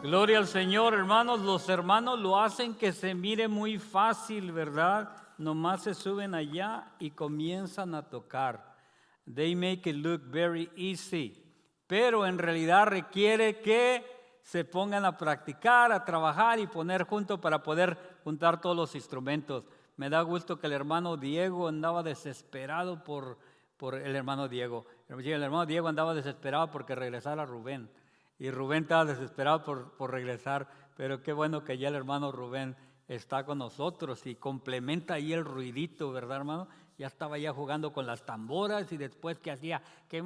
Gloria al Señor, hermanos. Los hermanos lo hacen que se mire muy fácil, ¿verdad? Nomás se suben allá y comienzan a tocar. They make it look very easy. Pero en realidad requiere que se pongan a practicar, a trabajar y poner junto para poder juntar todos los instrumentos. Me da gusto que el hermano Diego andaba desesperado por el hermano Diego. El hermano Diego andaba desesperado porque regresara Rubén. Y Rubén estaba desesperado por regresar, pero qué bueno que ya el hermano Rubén está con nosotros y complementa ahí el ruidito, ¿verdad, hermano? Ya estaba ya jugando con las tamboras y después que hacía que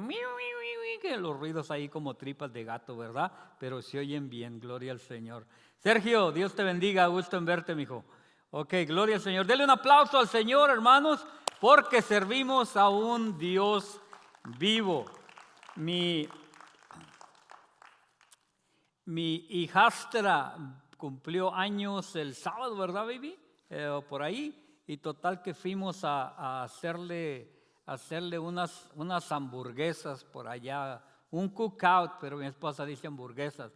los ruidos ahí como tripas de gato, ¿verdad? Pero se oyen bien, gloria al Señor. Sergio, Dios te bendiga, gusto en verte, mijo. Ok, gloria al Señor. Dele un aplauso al Señor, hermanos, porque servimos a un Dios vivo. Mi hijastra cumplió años el sábado, ¿verdad, baby? Por ahí. Y total que fuimos a hacerle unas hamburguesas por allá. Un cookout, pero mi esposa dice hamburguesas.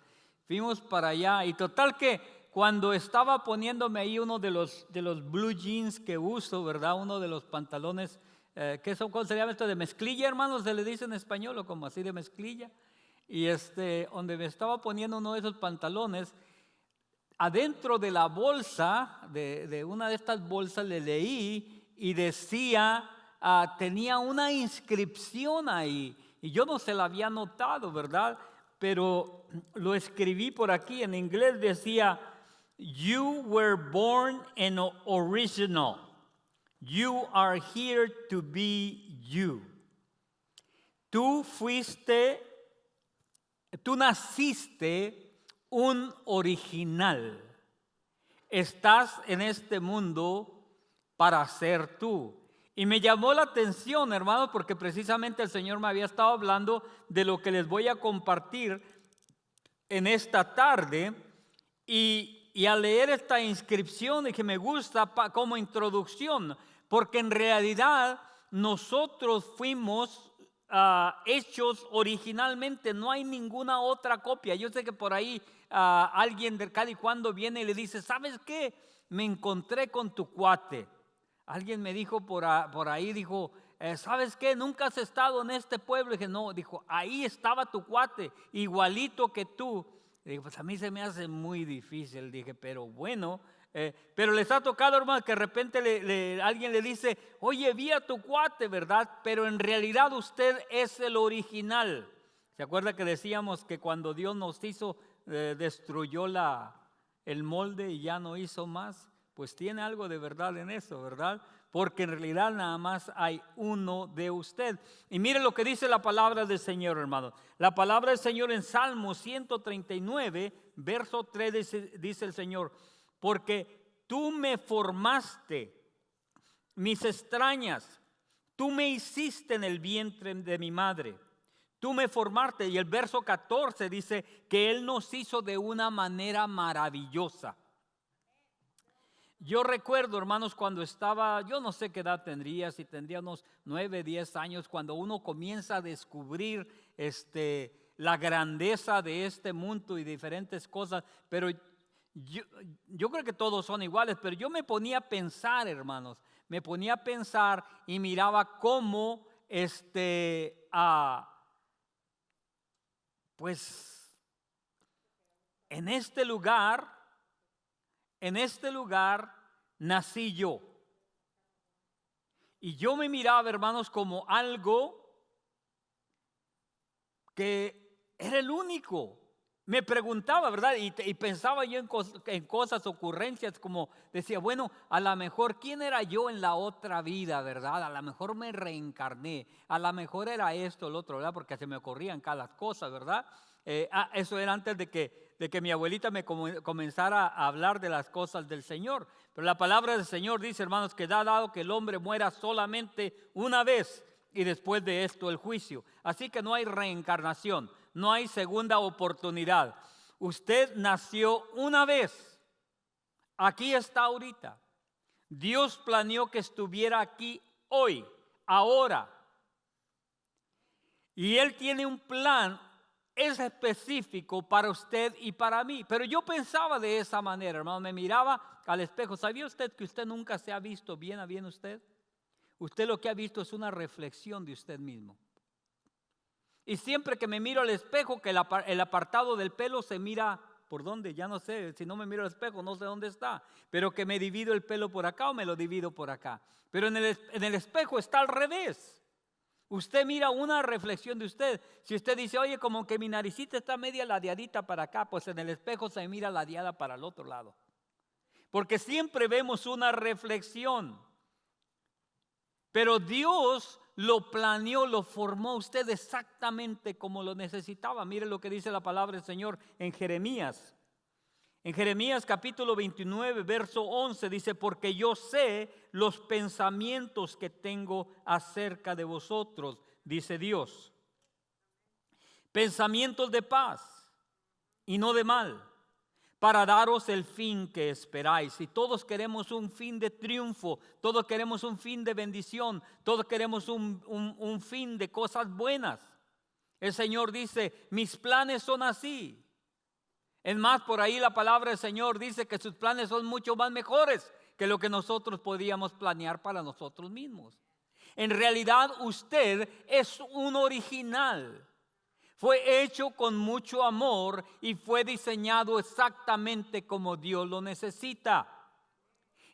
Fuimos para allá y total que cuando estaba poniéndome ahí uno de los blue jeans que uso, ¿verdad? Uno de los pantalones, ¿cómo se llama esto? ¿De mezclilla, hermanos? ¿Se le dice en español o como así de mezclilla? Y donde me estaba poniendo uno de esos pantalones, adentro de la bolsa, de una de estas bolsas le leí y decía, tenía una inscripción ahí. Y yo no se la había notado, ¿verdad? Pero lo escribí por aquí, en inglés decía, "You were born an original. You are here to be you." Tú naciste un original. Estás en este mundo para ser tú. Y me llamó la atención, hermanos, porque precisamente el Señor me había estado hablando de lo que les voy a compartir en esta tarde. Y al leer esta inscripción dije, me gusta como introducción, porque en realidad nosotros fuimos hechos originalmente, no hay ninguna otra copia. Yo sé que por ahí alguien de cada y cuando viene y le dice, ¿sabes qué? Me encontré con tu cuate. Alguien me dijo por ahí, dijo, ¿sabes qué? Nunca has estado en este pueblo. Y dije, no, dijo, ahí estaba tu cuate, igualito que tú. Y dije, pues a mí se me hace muy difícil. Dije, pero bueno, pero les ha tocado, hermano, que de repente alguien le dice, oye, vi a tu cuate, ¿verdad? Pero en realidad usted es el original. ¿Se acuerda que decíamos que cuando Dios nos hizo, destruyó el molde y ya no hizo más? Pues tiene algo de verdad en eso, ¿verdad? Porque en realidad nada más hay uno de usted. Y mire lo que dice la palabra del Señor, hermano. La palabra del Señor en Salmo 139, verso 3 dice el Señor, porque tú me formaste, mis extrañas, tú me hiciste en el vientre de mi madre. Tú me formaste. Y el verso 14 dice que Él nos hizo de una manera maravillosa. Yo recuerdo, hermanos, cuando estaba, yo no sé qué edad tendría, si tendría unos 9, 10 años, cuando uno comienza a descubrir la grandeza de este mundo y diferentes cosas, pero yo creo que todos son iguales, pero yo me ponía a pensar, hermanos, me ponía a pensar y miraba cómo pues en este lugar nací yo. Y yo me miraba, hermanos, como algo que era el único. Me preguntaba, ¿verdad? Y pensaba yo en cosas, ocurrencias, como decía, bueno, a lo mejor, ¿quién era yo en la otra vida, verdad? A lo mejor me reencarné, a lo mejor era esto, el otro, ¿verdad? Porque se me ocurrían cada cosa, ¿verdad? Eso era antes de que mi abuelita me comenzara a hablar de las cosas del Señor. Pero la palabra del Señor dice, hermanos, que da dado que el hombre muera solamente una vez y después de esto el juicio. Así que no hay reencarnación, no hay segunda oportunidad. Usted nació una vez, aquí está ahorita. Dios planeó que estuviera aquí hoy, ahora. Y Él tiene un plan es específico para usted y para mí. Pero yo pensaba de esa manera, hermano. Me miraba al espejo. ¿Sabía usted que usted nunca se ha visto bien a bien usted? Usted lo que ha visto es una reflexión de usted mismo. Y siempre que me miro al espejo, que el apartado del pelo se mira, ¿por dónde? Ya no sé, si no me miro al espejo no sé dónde está. Pero que me divido el pelo por acá o me lo divido por acá. Pero en el espejo está al revés. Usted mira una reflexión de usted. Si usted dice, oye, como que mi naricita está media ladeadita para acá, pues en el espejo se mira ladeada para el otro lado. Porque siempre vemos una reflexión. Pero Dios lo planeó, lo formó usted exactamente como lo necesitaba. Mire lo que dice la palabra del Señor en Jeremías. En Jeremías capítulo 29, verso 11 dice, porque yo sé los pensamientos que tengo acerca de vosotros, dice Dios. Pensamientos de paz y no de mal, para daros el fin que esperáis. Y todos queremos un fin de triunfo, todos queremos un fin de bendición, todos queremos un fin de cosas buenas. El Señor dice, mis planes son así. Es más, por ahí la palabra del Señor dice que sus planes son mucho más mejores que lo que nosotros podíamos planear para nosotros mismos. En realidad usted es un original. Fue hecho con mucho amor y fue diseñado exactamente como Dios lo necesita.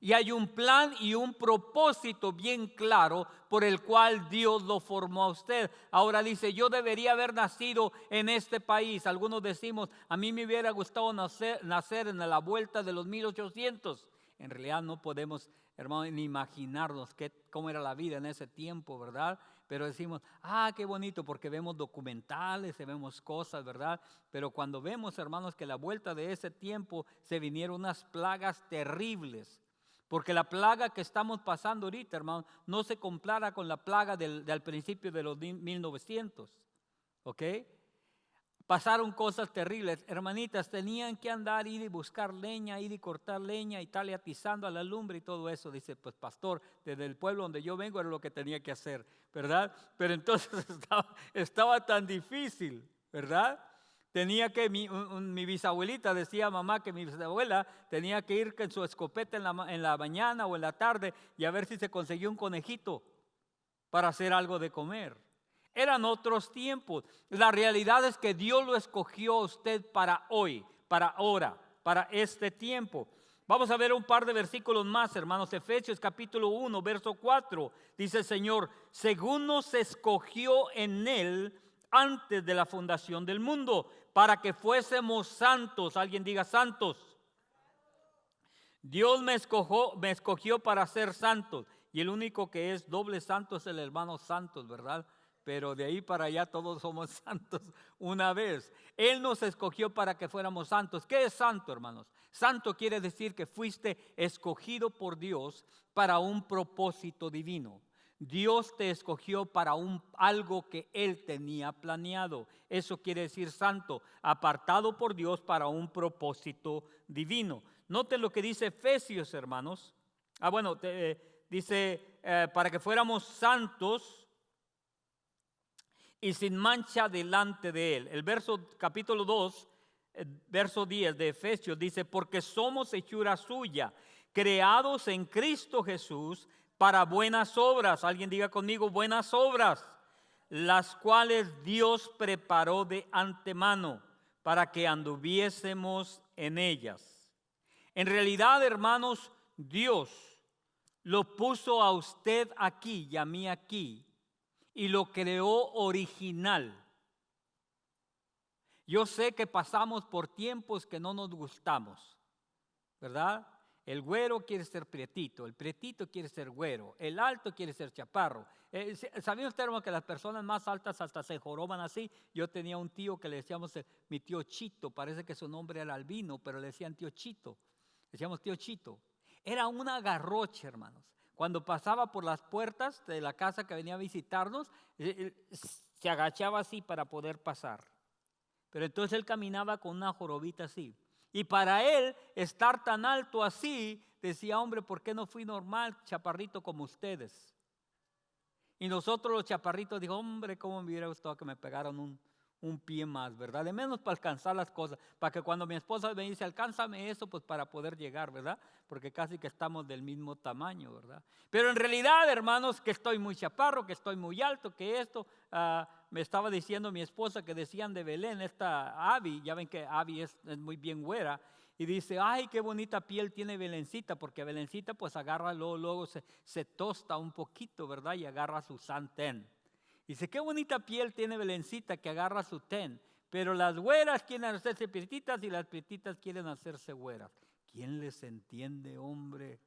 Y hay un plan y un propósito bien claro por el cual Dios lo formó a usted. Ahora dice, yo debería haber nacido en este país. Algunos decimos, a mí me hubiera gustado nacer en la vuelta de los 1800. En realidad no podemos, hermano, ni imaginarnos cómo era la vida en ese tiempo, ¿verdad? Pero decimos, qué bonito, porque vemos documentales y vemos cosas, ¿verdad? Pero cuando vemos, hermanos, que la vuelta de ese tiempo se vinieron unas plagas terribles. Porque la plaga que estamos pasando ahorita, hermano, no se compara con la plaga del principio de los 1900. ¿Ok? Pasaron cosas terribles. Hermanitas, tenían que andar, ir y buscar leña, ir y cortar leña y tal, y atizando a la lumbre y todo eso. Dice, pues pastor, desde el pueblo donde yo vengo era lo que tenía que hacer, ¿verdad? Pero entonces estaba tan difícil, ¿verdad? Tenía que, mi bisabuelita decía mamá que mi bisabuela tenía que ir con su escopeta en la mañana o en la tarde y a ver si se conseguía un conejito para hacer algo de comer. Eran otros tiempos. La realidad es que Dios lo escogió a usted para hoy, para ahora, para este tiempo. Vamos a ver un par de versículos más, hermanos. Efesios capítulo 1, verso 4. Dice el Señor, según nos escogió en Él antes de la fundación del mundo, para que fuésemos santos. Alguien diga santos. Dios me escogió para ser santos. Y el único que es doble santo es el hermano Santos, ¿verdad? Pero de ahí para allá todos somos santos una vez. Él nos escogió para que fuéramos santos. ¿Qué es santo, hermanos? Santo quiere decir que fuiste escogido por Dios para un propósito divino. Dios te escogió para algo que Él tenía planeado. Eso quiere decir santo, apartado por Dios para un propósito divino. Noten lo que dice Efesios, hermanos. Dice para que fuéramos santos y sin mancha delante de Él. El capítulo 2, verso 10 de Efesios dice, porque somos hechura suya, creados en Cristo Jesús para buenas obras. Alguien diga conmigo, buenas obras, las cuales Dios preparó de antemano para que anduviésemos en ellas. En realidad, hermanos, Dios lo puso a usted aquí y a mí aquí y lo creó original. Yo sé que pasamos por tiempos que no nos gustamos, ¿verdad? El güero quiere ser prietito, el prietito quiere ser güero, el alto quiere ser chaparro. ¿Sabían ustedes, hermano, que las personas más altas hasta se joroban así? Yo tenía un tío que le decíamos, mi tío Chito, parece que su nombre era Albino, pero le decían tío Chito. Decíamos tío Chito. Era una garrocha, hermanos. Cuando pasaba por las puertas de la casa que venía a visitarnos, se agachaba así para poder pasar. Pero entonces él caminaba con una jorobita así. Y para él estar tan alto así, decía, hombre, ¿por qué no fui normal, chaparrito como ustedes? Y nosotros los chaparritos, dijo, hombre, ¿cómo me hubiera gustado que me pegaran un pie más, ¿verdad? De menos para alcanzar las cosas, para que cuando mi esposa me dice, alcánzame eso, pues para poder llegar, ¿verdad? Porque casi que estamos del mismo tamaño, ¿verdad? Pero en realidad, hermanos, que estoy muy chaparro, que estoy muy alto, que esto, me estaba diciendo mi esposa que decían de Belén, esta Abby, ya ven que Abby es muy bien güera, y dice, ay, qué bonita piel tiene Belencita, porque Belencita pues agarra, luego se tosta un poquito, ¿verdad? Y agarra su santén. Dice, qué bonita piel tiene Belencita que agarra su ten, pero las güeras quieren hacerse prietitas y las prietitas quieren hacerse güeras. ¿Quién les entiende, hombre?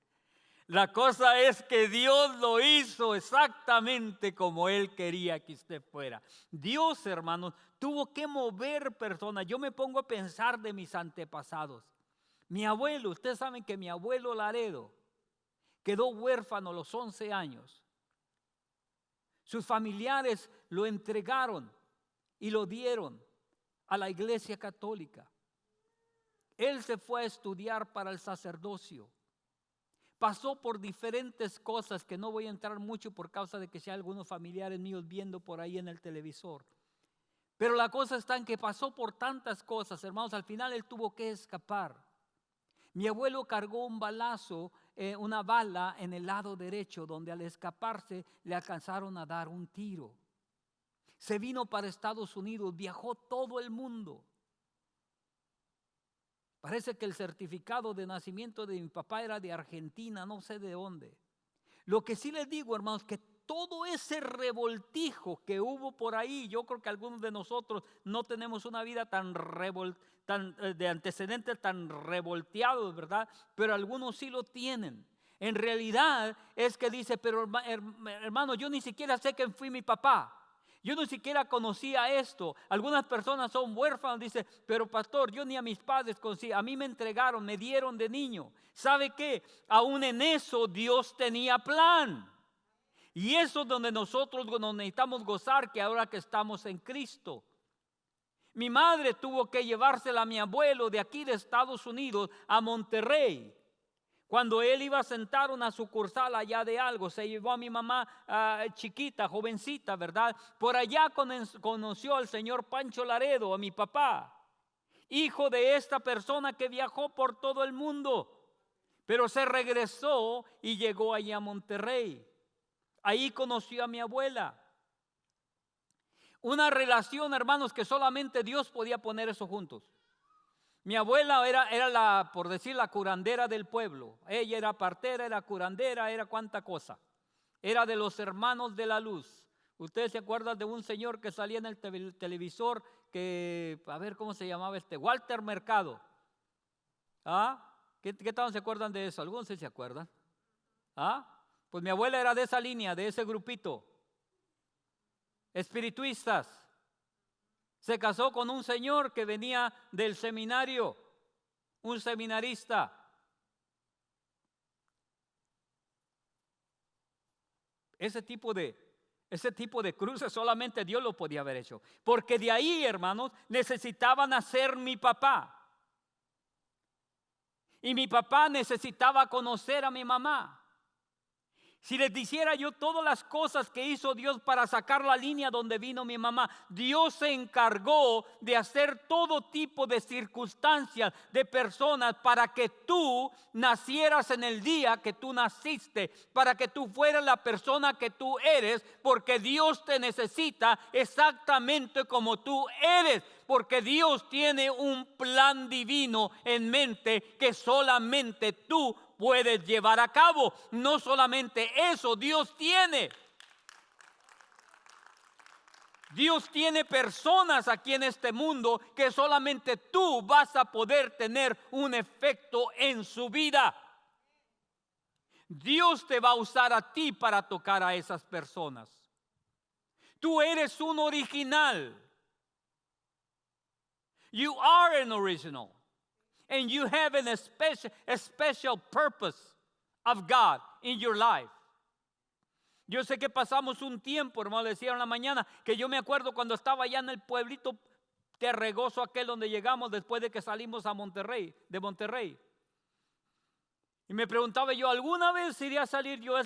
La cosa es que Dios lo hizo exactamente como Él quería que usted fuera. Dios, hermanos, tuvo que mover personas. Yo me pongo a pensar de mis antepasados. Mi abuelo, ustedes saben que mi abuelo Laredo quedó huérfano a los 11 años. Sus familiares lo entregaron y lo dieron a la iglesia católica. Él se fue a estudiar para el sacerdocio. Pasó por diferentes cosas que no voy a entrar mucho por causa de que sea algunos familiares míos viendo por ahí en el televisor. Pero la cosa está en que pasó por tantas cosas, hermanos, al final él tuvo que escapar. Mi abuelo cargó un balazo, una bala en el lado derecho, donde al escaparse le alcanzaron a dar un tiro. Se vino para Estados Unidos, viajó todo el mundo. Parece que el certificado de nacimiento de mi papá era de Argentina, no sé de dónde. Lo que sí les digo, hermanos, que todo ese revoltijo que hubo por ahí, yo creo que algunos de nosotros no tenemos una vida de antecedentes tan revolteados, ¿verdad? Pero algunos sí lo tienen. En realidad es que dice, pero hermano, yo ni siquiera sé quién fue mi papá. Yo ni siquiera conocía esto. Algunas personas son huérfanos, dice, pero pastor, yo ni a mis padres conocí. A mí me entregaron, me dieron de niño. ¿Sabe qué? Aún en eso Dios tenía plan. Y eso es donde nosotros nos necesitamos gozar, que ahora que estamos en Cristo. Mi madre tuvo que llevársela a mi abuelo de aquí de Estados Unidos a Monterrey. Cuando él iba a sentar una sucursal allá de algo, se llevó a mi mamá chiquita, jovencita, ¿verdad? Por allá conoció al señor Pancho Laredo, a mi papá, hijo de esta persona que viajó por todo el mundo, pero se regresó y llegó allá a Monterrey. Ahí conoció a mi abuela. Una relación, hermanos, que solamente Dios podía poner eso juntos. Mi abuela era la, por decir, la curandera del pueblo. Ella era partera, era curandera, era cuánta cosa. Era de los hermanos de la luz. Ustedes se acuerdan de un señor que salía en el televisor que, a ver cómo se llamaba Walter Mercado. ¿Ah? ¿Qué tal se acuerdan de eso? ¿Algunos se acuerdan? ¿Ah? Pues mi abuela era de esa línea, de ese grupito. Espirituistas. Se casó con un señor que venía del seminario, un seminarista. Ese tipo de cruces solamente Dios lo podía haber hecho. Porque de ahí, hermanos, necesitaban nacer mi papá. Y mi papá necesitaba conocer a mi mamá. Si les dijera yo todas las cosas que hizo Dios para sacar la línea donde vino mi mamá, Dios se encargó de hacer todo tipo de circunstancias, de personas, para que tú nacieras en el día que tú naciste, para que tú fueras la persona que tú eres, porque Dios te necesita exactamente como tú eres, porque Dios tiene un plan divino en mente que solamente tú puedes llevar a cabo. No solamente eso, Dios tiene personas aquí en este mundo que solamente tú vas a poder tener un efecto en su vida. Dios te va a usar a ti para tocar a esas personas. Tú eres un original. You are an original. And you have a special purpose of God in your life. Yo sé que pasamos un tiempo, hermano, decía en la mañana, que yo me acuerdo cuando estaba allá en el pueblito terregoso aquel donde llegamos después de que salimos a de Monterrey. Y me preguntaba yo, ¿alguna vez iría a salir yo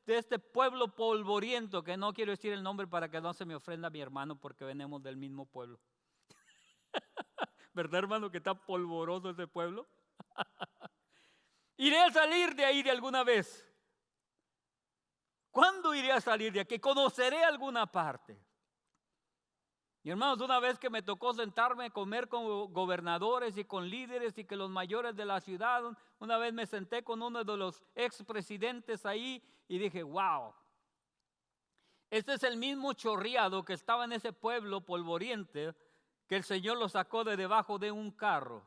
de este pueblo polvoriento, que no quiero decir el nombre para que no se me ofenda mi hermano, porque venimos del mismo pueblo. ¿Verdad, hermano, que está polvoroso ese pueblo? ¿Iré a salir de ahí de alguna vez? ¿Cuándo iré a salir de aquí? ¿Conoceré alguna parte? Y hermanos, una vez que me tocó sentarme a comer con gobernadores y con líderes y que los mayores de la ciudad, una vez me senté con uno de los expresidentes ahí y dije, wow, este es el mismo chorreado que estaba en ese pueblo polvoriente que el Señor lo sacó de debajo de un carro.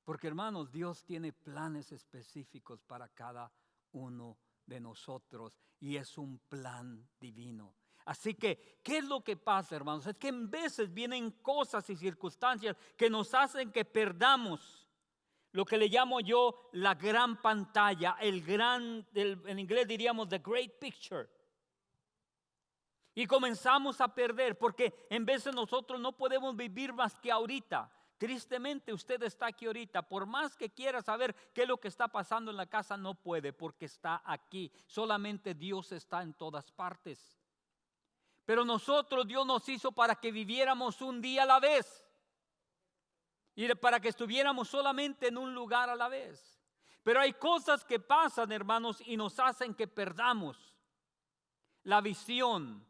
Porque hermanos, Dios tiene planes específicos para cada uno de nosotros y es un plan divino. Así que, ¿qué es lo que pasa, hermanos? Es que en veces vienen cosas y circunstancias que nos hacen que perdamos lo que le llamo yo la gran pantalla, en inglés diríamos the great picture. Y comenzamos a perder porque en veces nosotros no podemos vivir más que ahorita. Tristemente usted está aquí ahorita, por más que quiera saber qué es lo que está pasando en la casa, no puede porque está aquí. Solamente Dios está en todas partes. Pero nosotros, Dios nos hizo para que viviéramos un día a la vez y para que estuviéramos solamente en un lugar a la vez. Pero hay cosas que pasan, hermanos, y nos hacen que perdamos la visión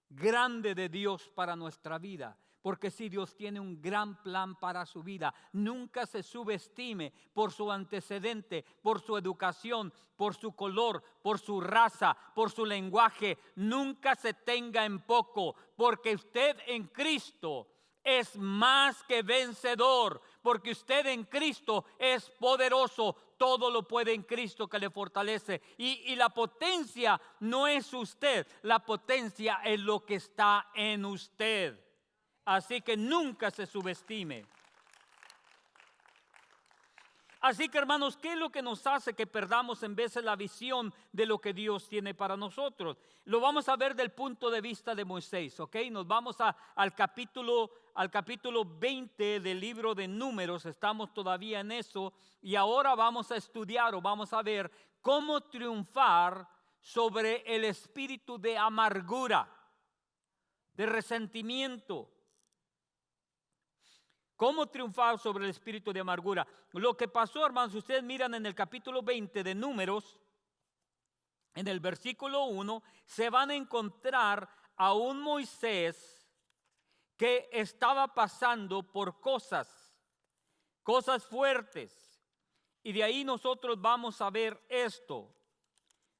grande de Dios para nuestra vida. Porque si Dios tiene un gran plan para su vida, nunca se subestime por su antecedente, por su educación, por su color, por su raza, por su lenguaje. Nunca se tenga en poco, porque usted en Cristo es más que vencedor, porque usted en Cristo es poderoso. Todo lo puede en Cristo que le fortalece. Y la potencia no es usted, la potencia es lo que está en usted. Así que nunca se subestime. Así que hermanos, ¿qué es lo que nos hace que perdamos en veces la visión de lo que Dios tiene para nosotros? Lo vamos a ver del punto de vista de Moisés, ¿ok? Nos vamos al capítulo 20 del libro de Números, estamos todavía en eso, y ahora vamos a estudiar o vamos a ver cómo triunfar sobre el espíritu de amargura, de resentimiento. ¿Cómo triunfar sobre el espíritu de amargura? Lo que pasó, hermanos, ustedes miran en el capítulo 20 de Números, en el versículo 1, se van a encontrar a un Moisés que estaba pasando por cosas fuertes. Y de ahí nosotros vamos a ver esto.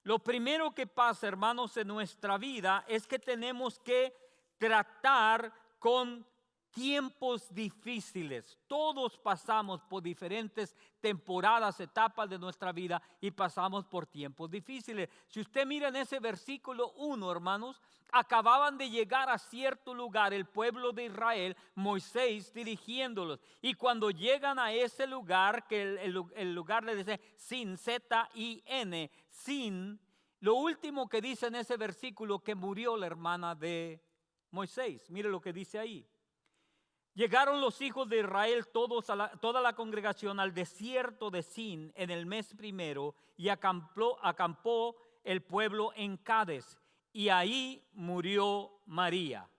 Lo primero que pasa, hermanos, en nuestra vida es que tenemos que tratar con tiempos difíciles. Todos pasamos por diferentes temporadas, etapas de nuestra vida y pasamos por tiempos difíciles. Si usted mira en ese versículo 1, hermanos, acababan de llegar a cierto lugar el pueblo de Israel, Moisés dirigiéndolos. Y cuando llegan a ese lugar, que el lugar le dice Sin, Z-I-N, Sin, lo último que dice en ese versículo que murió la hermana de Moisés. Mire lo que dice ahí. Llegaron los hijos de Israel toda la congregación al desierto de Sin en el mes primero y acampó el pueblo en Cades y ahí murió María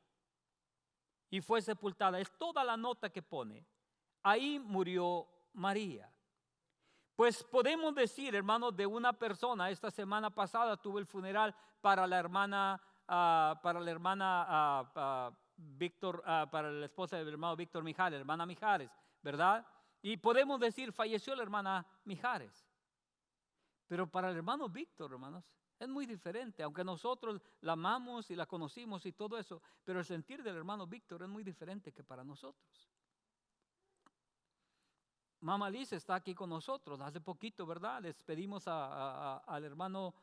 y fue sepultada. Es toda la nota que pone. Ahí murió María. Pues podemos decir, hermanos, de una persona. Esta semana pasada tuve el funeral para la hermana Víctor, para la esposa del hermano Víctor Mijares, la hermana Mijares, ¿verdad? Y podemos decir, falleció la hermana Mijares. Pero para el hermano Víctor, hermanos, es muy diferente. Aunque nosotros la amamos y la conocimos y todo eso, pero el sentir del hermano Víctor es muy diferente que para nosotros. Mamá Liz está aquí con nosotros. Hace poquito, ¿verdad? Despedimos al hermano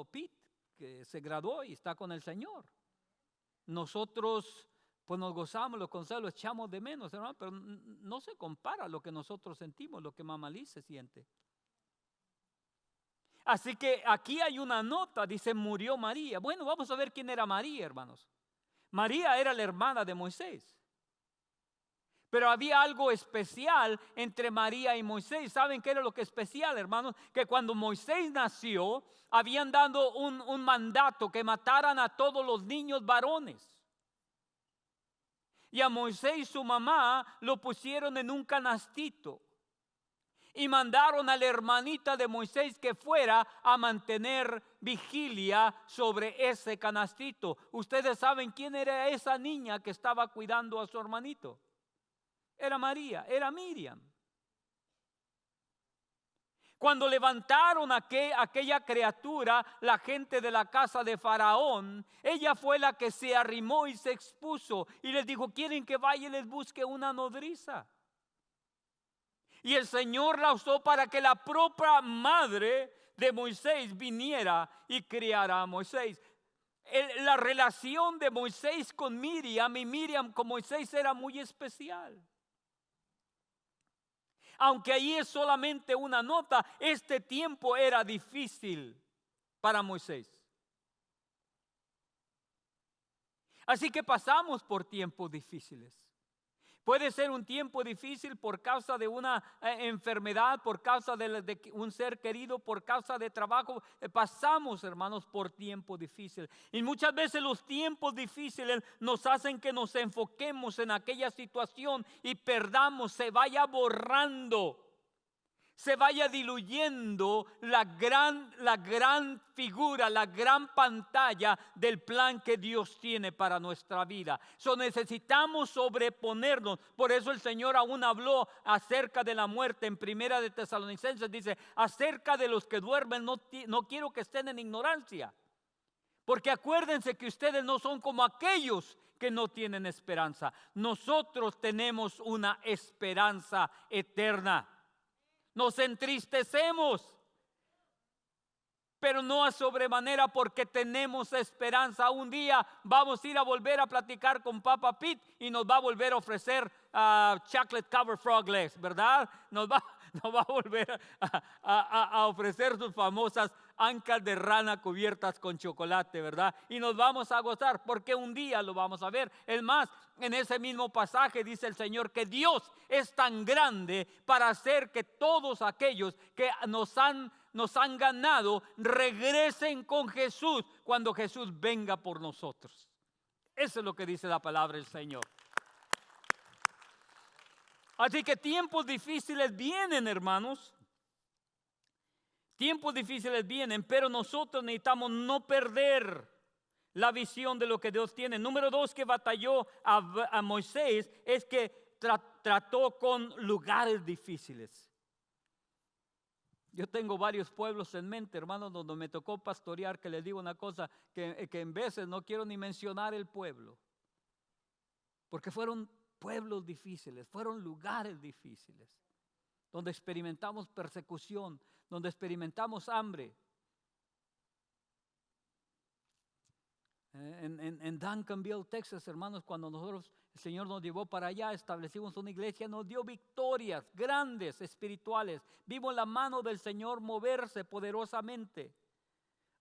Pete, que se graduó y está con el Señor. Nosotros pues nos gozamos, lo echamos de menos, hermano, pero no se compara lo que nosotros sentimos, lo que Mamá Liz se siente. Así que aquí hay una nota, dice murió María. Bueno, vamos a ver quién era María, hermanos. María era la hermana de Moisés. Pero había algo especial entre María y Moisés. ¿Saben qué era lo que es especial, hermanos? Que cuando Moisés nació, habían dado un mandato que mataran a todos los niños varones. Y a Moisés y su mamá lo pusieron en un canastito. Y mandaron a la hermanita de Moisés que fuera a mantener vigilia sobre ese canastito. Ustedes saben quién era esa niña que estaba cuidando a su hermanito. Era María, era Miriam. Cuando levantaron aquella criatura, la gente de la casa de Faraón, ella fue la que se arrimó y se expuso y les dijo: ¿quieren que vaya y les busque una nodriza? Y el Señor la usó para que la propia madre de Moisés viniera y criara a Moisés. La relación de Moisés con Miriam y Miriam con Moisés era muy especial. Aunque ahí es solamente una nota, este tiempo era difícil para Moisés. Así que pasamos por tiempos difíciles. Puede ser un tiempo difícil por causa de una enfermedad, por causa de un ser querido, por causa de trabajo. Pasamos, hermanos, por tiempos difíciles. Y muchas veces los tiempos difíciles nos hacen que nos enfoquemos en aquella situación y perdamos, se vaya borrando, se vaya diluyendo la gran figura, la gran pantalla del plan que Dios tiene para nuestra vida. Necesitamos sobreponernos. Por eso el Señor aún habló acerca de la muerte en Primera de Tesalonicenses. Dice: acerca de los que duermen, no quiero que estén en ignorancia. Porque acuérdense que ustedes no son como aquellos que no tienen esperanza. Nosotros tenemos una esperanza eterna. Nos entristecemos, pero no a sobremanera, porque tenemos esperanza. Un día vamos a ir a volver a platicar con Papa Pete y nos va a volver a ofrecer chocolate cover frog legs, ¿verdad? Nos va a volver a ofrecer sus famosas ancas de rana cubiertas con chocolate, ¿verdad? Y nos vamos a gozar porque un día lo vamos a ver. Es más, en ese mismo pasaje dice el Señor que Dios es tan grande para hacer que todos aquellos que nos han ganado regresen con Jesús cuando Jesús venga por nosotros. Eso es lo que dice la palabra del Señor. Así que tiempos difíciles vienen, hermanos. Tiempos difíciles vienen, pero nosotros necesitamos no perder la visión de lo que Dios tiene. Número 2 que batalló a Moisés es que trató con lugares difíciles. Yo tengo varios pueblos en mente, hermanos, donde me tocó pastorear, que les digo una cosa, que en veces no quiero ni mencionar el pueblo, porque fueron pueblos difíciles, fueron lugares difíciles, donde experimentamos persecución, donde experimentamos hambre. En Duncanville, Texas, hermanos, cuando el Señor nos llevó para allá, establecimos una iglesia, nos dio victorias grandes espirituales. Vimos la mano del Señor moverse poderosamente.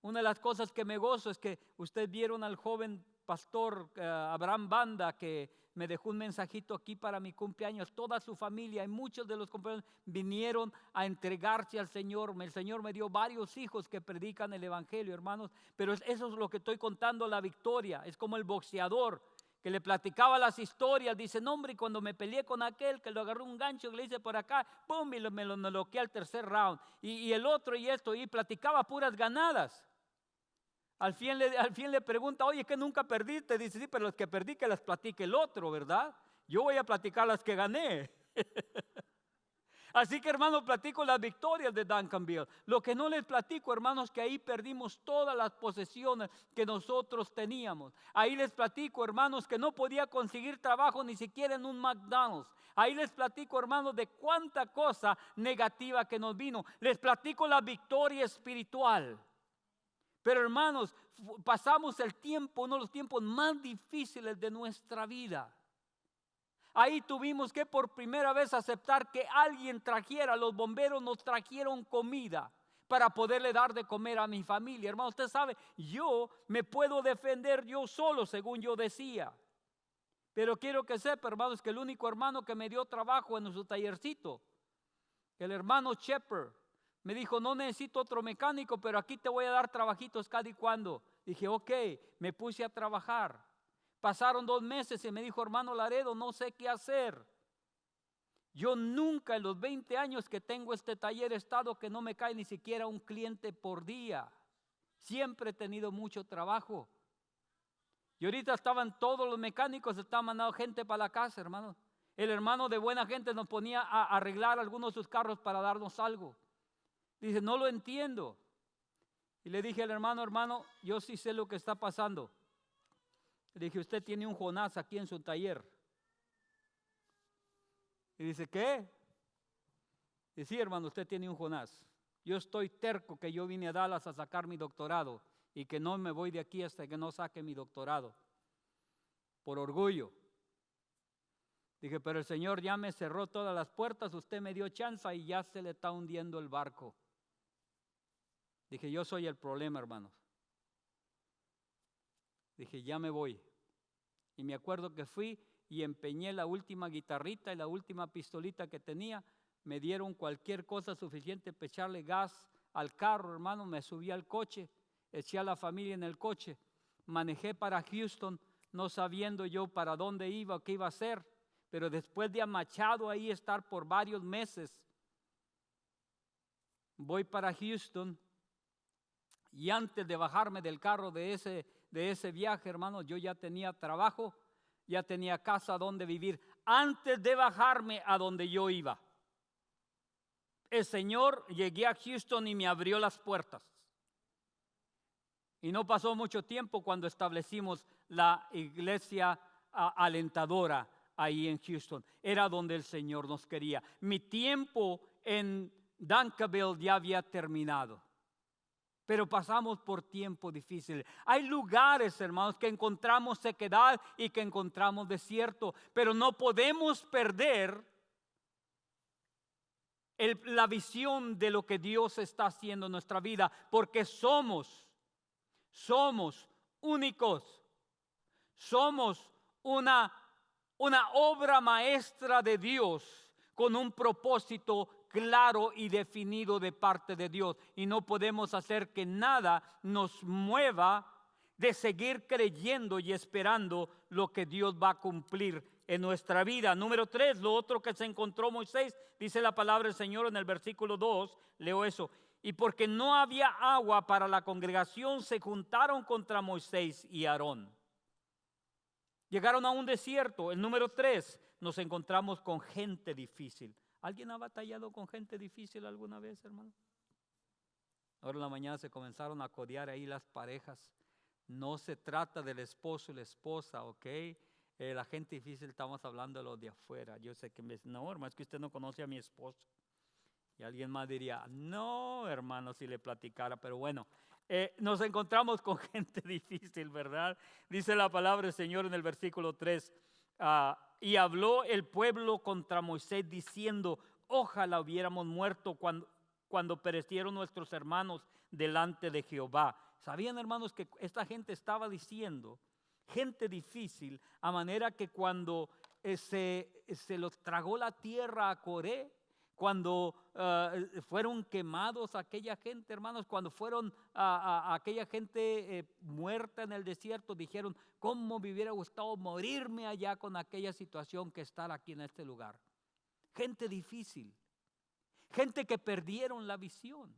Una de las cosas que me gozo es que ustedes vieron al joven pastor Abraham Banda, que me dejó un mensajito aquí para mi cumpleaños. Toda su familia y muchos de los compañeros vinieron a entregarse al Señor. El Señor me dio varios hijos que predican el evangelio, hermanos. Pero eso es lo que estoy contando, la victoria. Es como el boxeador que le platicaba las historias. Dice: no, hombre, cuando me peleé con aquel que lo agarró un gancho que le hice por acá, pum, y me lo noqueé al tercer round. Y el otro y esto, y platicaba puras ganadas. Al fin le pregunta: oye, ¿que nunca perdiste? Dice: sí, pero las que perdí que las platique el otro, ¿verdad? Yo voy a platicar las que gané. Así que, hermanos, platico las victorias de Duncanville. Lo que no les platico, hermanos, que ahí perdimos todas las posesiones que nosotros teníamos. Ahí les platico, hermanos, que no podía conseguir trabajo ni siquiera en un McDonald's. Ahí les platico, hermanos, de cuánta cosa negativa que nos vino. Les platico la victoria espiritual. Pero, hermanos, pasamos el tiempo, uno de los tiempos más difíciles de nuestra vida. Ahí tuvimos que por primera vez aceptar que alguien trajera, los bomberos nos trajeron comida para poderle dar de comer a mi familia. Hermano, usted sabe, yo me puedo defender yo solo, según yo decía. Pero quiero que sepa, hermanos, que el único hermano que me dio trabajo en su tallercito, el hermano Shepard, me dijo, no necesito otro mecánico, pero aquí te voy a dar trabajitos cada y cuando. Dije, ok, me puse a trabajar. Pasaron 2 meses y me dijo, hermano Laredo, no sé qué hacer. Yo nunca en los 20 años que tengo este taller he estado que no me cae ni siquiera un cliente por día. Siempre he tenido mucho trabajo. Y ahorita estaban todos los mecánicos, estaban mandando gente para la casa, hermano. El hermano de buena gente nos ponía a arreglar algunos de sus carros para darnos algo. Dice, no lo entiendo. Y le dije al hermano, hermano, yo sí sé lo que está pasando. Le dije, usted tiene un Jonás aquí en su taller. Y dice, ¿qué? Y sí, hermano, usted tiene un Jonás. Yo estoy terco que yo vine a Dallas a sacar mi doctorado y que no me voy de aquí hasta que no saque mi doctorado. Por orgullo. Dije, pero el Señor ya me cerró todas las puertas, usted me dio chance y ya se le está hundiendo el barco. Dije, yo soy el problema, hermanos. Dije, ya me voy. Y me acuerdo que fui y empeñé la última guitarrita y la última pistolita que tenía. Me dieron cualquier cosa suficiente para echarle gas al carro, hermano. Me subí al coche, eché a la familia en el coche. Manejé para Houston, no sabiendo yo para dónde iba o qué iba a hacer. Pero después de amachado ahí estar por varios meses, voy para Houston. Y antes de bajarme del carro de ese viaje, hermano, yo ya tenía trabajo, ya tenía casa donde vivir. Antes de bajarme a donde yo iba, el Señor, llegué a Houston y me abrió las puertas. Y no pasó mucho tiempo cuando establecimos la iglesia alentadora ahí en Houston. Era donde el Señor nos quería. Mi tiempo en Duncanville ya había terminado. Pero pasamos por tiempo difícil. Hay lugares, hermanos, que encontramos sequedad y que encontramos desierto. Pero no podemos perder la visión de lo que Dios está haciendo en nuestra vida. Porque somos únicos. Somos una obra maestra de Dios con un propósito claro y definido de parte de Dios. Y no podemos hacer que nada nos mueva de seguir creyendo y esperando lo que Dios va a cumplir en nuestra vida. Número 3, lo otro que se encontró Moisés, dice la palabra del Señor en el versículo 2, leo eso. Y porque no había agua para la congregación, se juntaron contra Moisés y Aarón. Llegaron a un desierto. El número 3, nos encontramos con gente difícil. ¿Alguien ha batallado con gente difícil alguna vez, hermano? Ahora en la mañana se comenzaron a codear ahí las parejas. No se trata del esposo y la esposa, ¿ok? La gente difícil, estamos hablando de los de afuera. Yo sé que me dicen, no, hermano, es que usted no conoce a mi esposo. Y alguien más diría, no, hermano, si le platicara, pero bueno. Nos encontramos con gente difícil, ¿verdad? Dice la palabra del Señor en el versículo 3. Y habló el pueblo contra Moisés diciendo, ojalá hubiéramos muerto cuando perecieron nuestros hermanos delante de Jehová. ¿Sabían, hermanos, que esta gente estaba diciendo, gente difícil, a manera que cuando se los tragó la tierra a Coré, cuando fueron quemados aquella gente, hermanos, cuando fueron aquella gente muerta en el desierto, dijeron, ¿cómo me hubiera gustado morirme allá con aquella situación que estar aquí en este lugar? Gente difícil, gente que perdieron la visión.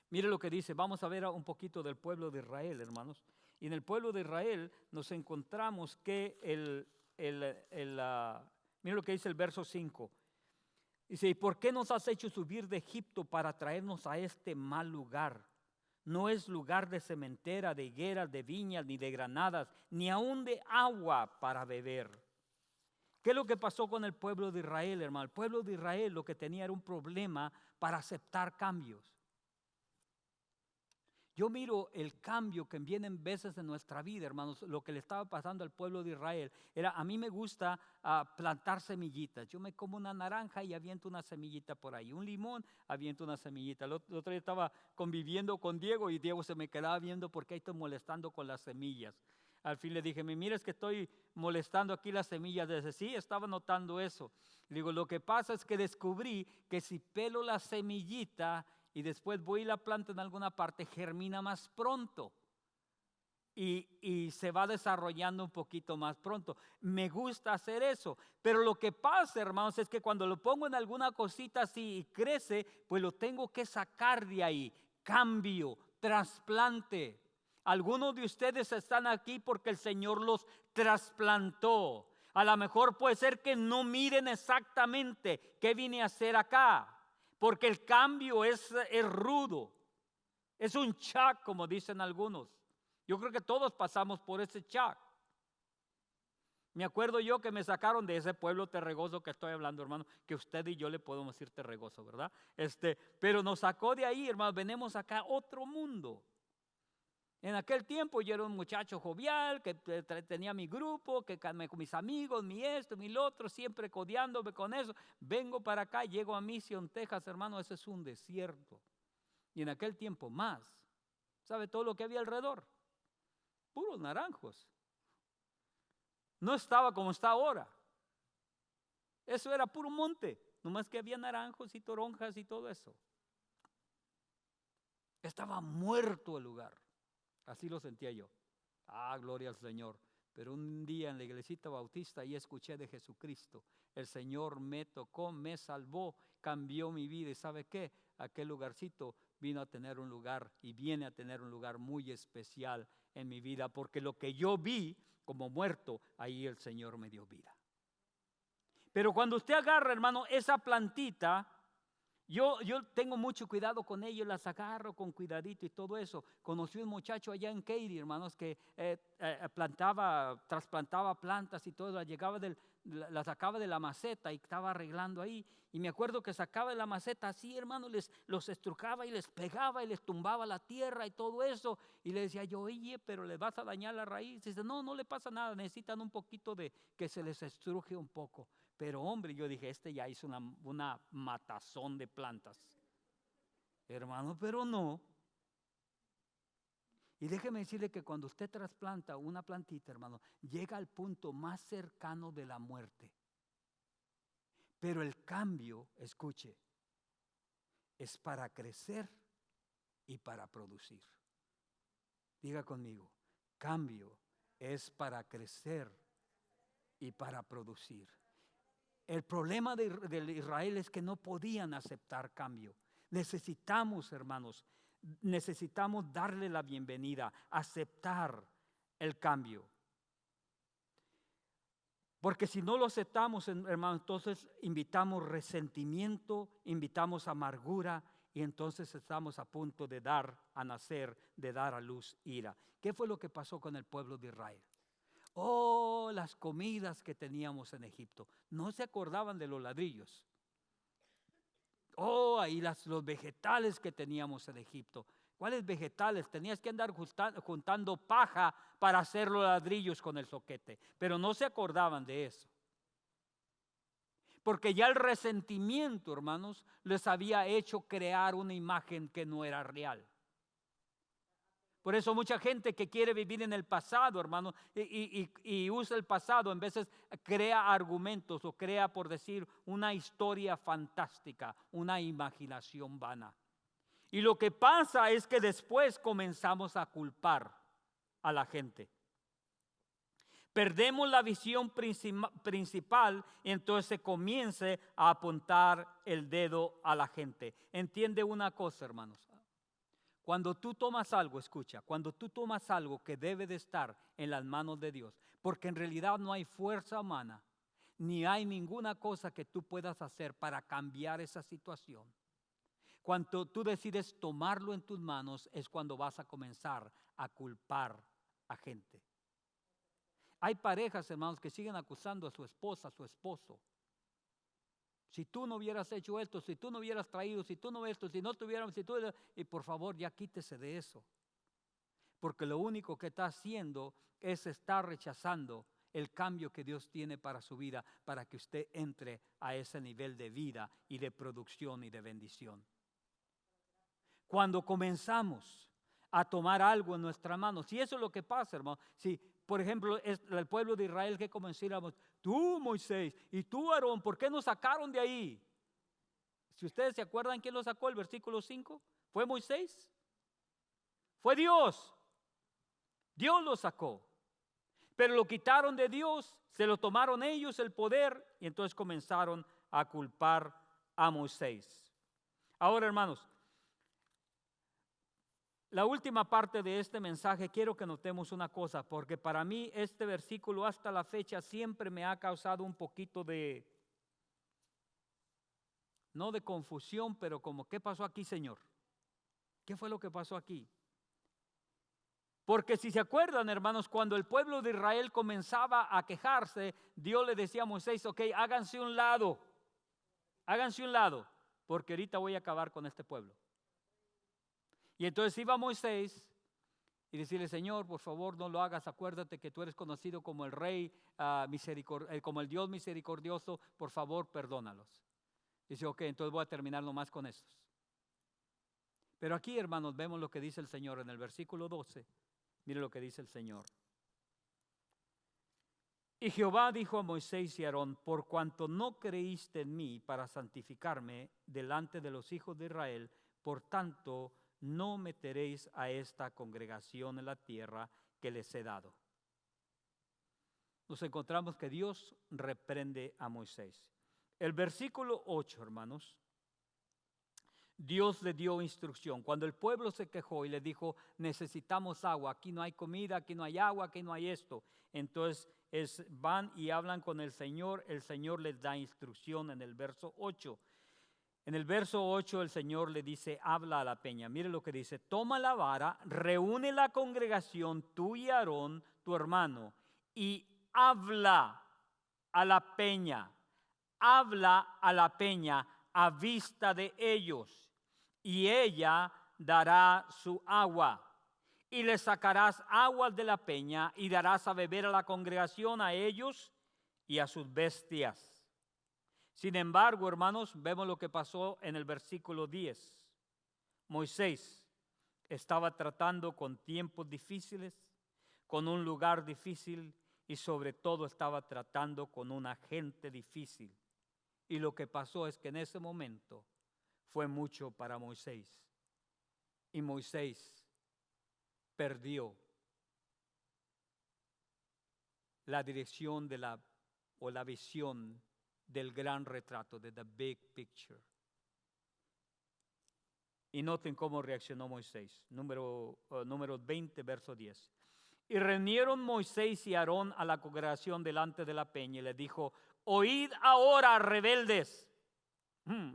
Mire lo que dice, vamos a ver un poquito del pueblo de Israel, hermanos. Y en el pueblo de Israel nos encontramos que mire lo que dice el verso 5. Dice, ¿y por qué nos has hecho subir de Egipto para traernos a este mal lugar? No es lugar de sementera, de higueras, de viñas, ni de granadas, ni aún de agua para beber. ¿Qué es lo que pasó con el pueblo de Israel, hermano? El pueblo de Israel lo que tenía era un problema para aceptar cambios. Yo miro el cambio que viene en veces en nuestra vida, hermanos. Lo que le estaba pasando al pueblo de Israel era, a mí me gusta plantar semillitas. Yo me como una naranja y aviento una semillita por ahí. Un limón, aviento una semillita. El otro día estaba conviviendo con Diego y Diego se me quedaba viendo porque ahí estoy molestando con las semillas. Al fin le dije, mira, es que estoy molestando aquí las semillas. Dice, sí, estaba notando eso. Le digo, lo que pasa es que descubrí que si pelo la semillita y después voy y la planto en alguna parte, germina más pronto. Y se va desarrollando un poquito más pronto. Me gusta hacer eso. Pero lo que pasa, hermanos, es que cuando lo pongo en alguna cosita así y crece, pues lo tengo que sacar de ahí. Cambio, trasplante. Algunos de ustedes están aquí porque el Señor los trasplantó. A lo mejor puede ser que no miren exactamente qué vine a hacer acá. Porque el cambio es rudo. Es un shock, como dicen algunos. Yo creo que todos pasamos por ese shock. Me acuerdo yo que me sacaron de ese pueblo terregoso que estoy hablando, hermano, que usted y yo le podemos decir terregoso, ¿verdad? Pero nos sacó de ahí, hermano, venimos acá a otro mundo. En aquel tiempo yo era un muchacho jovial, que tenía mi grupo, que con mis amigos, mi esto, mi lo otro, siempre codeándome con eso. Vengo para acá, llego a Mission, Texas, hermano, ese es un desierto. Y en aquel tiempo más, ¿sabe todo lo que había alrededor? Puros naranjos. No estaba como está ahora. Eso era puro monte. Nomás que había naranjos y toronjas y todo eso. Estaba muerto el lugar. Así lo sentía yo. Gloria al Señor. Pero un día en la iglesita bautista ahí escuché de Jesucristo. El Señor me tocó, me salvó, cambió mi vida. ¿Y sabe qué? Aquel lugarcito vino a tener un lugar y viene a tener un lugar muy especial en mi vida. Porque lo que yo vi como muerto, ahí el Señor me dio vida. Pero cuando usted agarra, hermano, esa plantita, yo tengo mucho cuidado con ellos, las agarro con cuidadito y todo eso. Conocí un muchacho allá en Katy, hermanos, que trasplantaba plantas y todo, las sacaba de la maceta y estaba arreglando ahí. Y me acuerdo que sacaba de la maceta así, hermano, los estrujaba y les pegaba y les tumbaba la tierra y todo eso. Y le decía yo, oye, pero les vas a dañar la raíz. Y dice, no le pasa nada, necesitan un poquito de que se les estruje un poco. Pero hombre, yo dije, ya hizo una matazón de plantas. Hermano, pero no. Y déjeme decirle que cuando usted trasplanta una plantita, hermano, llega al punto más cercano de la muerte. Pero el cambio, escuche, es para crecer y para producir. Diga conmigo, cambio es para crecer y para producir. El problema de Israel es que no podían aceptar cambio. Necesitamos, hermanos, darle la bienvenida, aceptar el cambio. Porque si no lo aceptamos, hermanos, entonces invitamos resentimiento, invitamos amargura y entonces estamos a punto de dar a luz ira. ¿Qué fue lo que pasó con el pueblo de Israel? Las comidas que teníamos en Egipto. No se acordaban de los ladrillos. Ahí los vegetales que teníamos en Egipto. ¿Cuáles vegetales? Tenías que andar juntando paja para hacer los ladrillos con el zoquete. Pero no se acordaban de eso. Porque ya el resentimiento, hermanos, les había hecho crear una imagen que no era real. Por eso mucha gente que quiere vivir en el pasado, hermano, y usa el pasado, en veces crea argumentos o crea, por decir, una historia fantástica, una imaginación vana. Y lo que pasa es que después comenzamos a culpar a la gente. Perdemos la visión principal y entonces se comienza a apuntar el dedo a la gente. Entiende una cosa, hermanos. Cuando tú tomas algo, escucha, cuando tú tomas algo que debe de estar en las manos de Dios, porque en realidad no hay fuerza humana, ni hay ninguna cosa que tú puedas hacer para cambiar esa situación. Cuando tú decides tomarlo en tus manos es cuando vas a comenzar a culpar a gente. Hay parejas, hermanos, que siguen acusando a su esposa, a su esposo. Si tú no hubieras hecho esto, si tú no hubieras traído, si tú no esto, si no tuviéramos, y por favor ya quítese de eso. Porque lo único que está haciendo es estar rechazando el cambio que Dios tiene para su vida, para que usted entre a ese nivel de vida y de producción y de bendición. Cuando comenzamos a tomar algo en nuestra mano, si eso es lo que pasa, hermano, si por ejemplo, el pueblo de Israel que comenzáramos, tú Moisés y tú Aarón, ¿por qué nos sacaron de ahí? Si ustedes se acuerdan, ¿quién lo sacó? El versículo 5, ¿fue Moisés? Fue Dios. Dios lo sacó. Pero lo quitaron de Dios, se lo tomaron ellos el poder y entonces comenzaron a culpar a Moisés. Ahora, hermanos, la última parte de este mensaje quiero que notemos una cosa, porque para mí este versículo hasta la fecha siempre me ha causado un poquito de, no de confusión, pero como, ¿qué pasó aquí, Señor? ¿Qué fue lo que pasó aquí? Porque si se acuerdan, hermanos, cuando el pueblo de Israel comenzaba a quejarse, Dios le decía a Moisés, ok, háganse un lado, porque ahorita voy a acabar con este pueblo. Y entonces iba Moisés y decirle, Señor, por favor no lo hagas, acuérdate que tú eres conocido como el Rey, como el Dios misericordioso, por favor perdónalos. Dice, ok, entonces voy a terminar nomás con estos. Pero aquí, hermanos, vemos lo que dice el Señor en el versículo 12. Mire lo que dice el Señor. Y Jehová dijo a Moisés y a Aarón, por cuanto no creíste en mí para santificarme delante de los hijos de Israel, por tanto no meteréis a esta congregación en la tierra que les he dado. Nos encontramos que Dios reprende a Moisés. El versículo 8, hermanos, Dios le dio instrucción. Cuando el pueblo se quejó y le dijo, necesitamos agua, aquí no hay comida, aquí no hay agua, aquí no hay esto. Entonces van y hablan con el Señor les da instrucción en el verso 8. En el verso 8 el Señor le dice, habla a la peña. Mire lo que dice, toma la vara, reúne la congregación, tú y Aarón, tu hermano, y habla a la peña, a vista de ellos. Y ella dará su agua, y le sacarás aguas de la peña, y darás a beber a la congregación, a ellos y a sus bestias. Sin embargo, hermanos, vemos lo que pasó en el versículo 10. Moisés estaba tratando con tiempos difíciles, con un lugar difícil, y sobre todo estaba tratando con una gente difícil. Y lo que pasó es que en ese momento fue mucho para Moisés. Y Moisés perdió la dirección de la visión del gran retrato, de the big picture. Y noten cómo reaccionó Moisés. Número 20, verso 10. Y reunieron Moisés y Aarón a la congregación delante de la peña y les dijo, oíd ahora, rebeldes.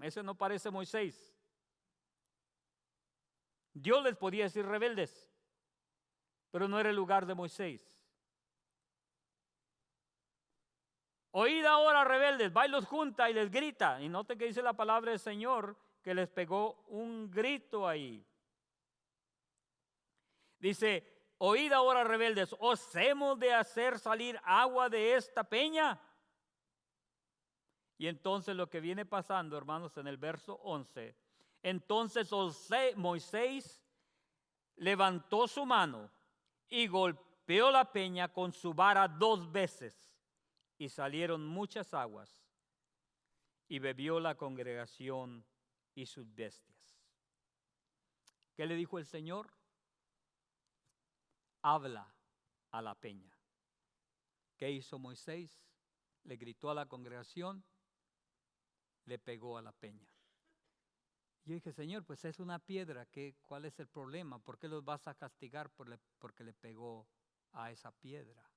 Ese no parece Moisés. Dios les podía decir rebeldes, pero no era el lugar de Moisés. Oíd ahora, rebeldes, va y los junta y les grita. Y noten que dice la palabra del Señor que les pegó un grito ahí. Dice, oíd ahora, rebeldes, ¿os hemos de hacer salir agua de esta peña? Y entonces lo que viene pasando, hermanos, en el verso 11, entonces Moisés levantó su mano y golpeó la peña con su vara 2 veces y salieron muchas aguas y bebió la congregación y sus bestias. ¿Qué le dijo el Señor? Habla a la peña. ¿Qué hizo Moisés? Le gritó a la congregación, le pegó a la peña. Yo dije, Señor, pues es una piedra, ¿cuál es el problema? ¿Por qué los vas a castigar porque le pegó a esa piedra?